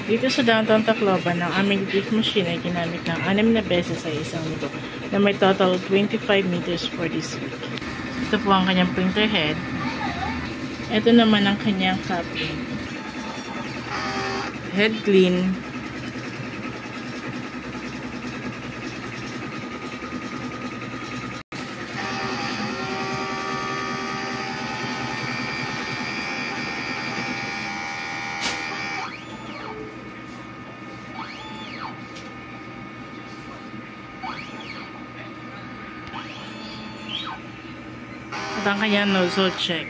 Dito sa downtown Tacloban, ang aming leaf machine ay ginamit ng 6 na beses sa isang linggo na may total 25 meters for this week. Ito po ang kanyang printer head. Ito naman ang kanyang copy. Head clean. At ang kanyang nozzle check.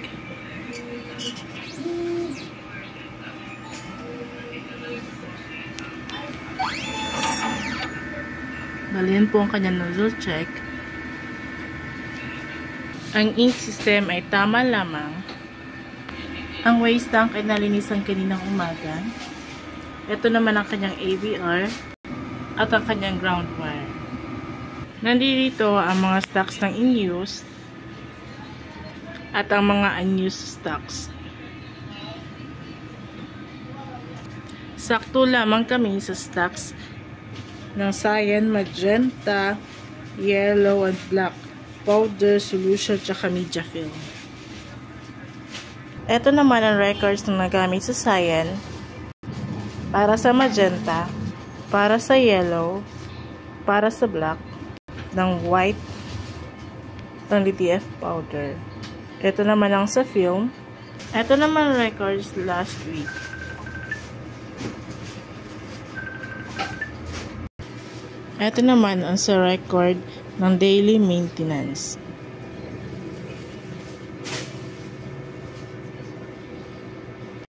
Balian po ang kanyang nozzle check. Ang ink system ay tama lamang. Ang waste tank ay nalinisan kaninang umaga. Ito naman ang kanyang AVR at ang kanyang ground wire. Nandito ang mga stocks ng in-use at ang mga unused stocks. Sakto lamang kami sa stocks ng cyan, magenta, yellow, and black powder, solution, tsaka media film. Ito naman ang records na nagamit sa cyan, para sa magenta, para sa yellow, para sa black, ng white, ng DTF powder. Ito naman ang sa film. Ito naman records last week. Ito naman ang sa record ng daily maintenance.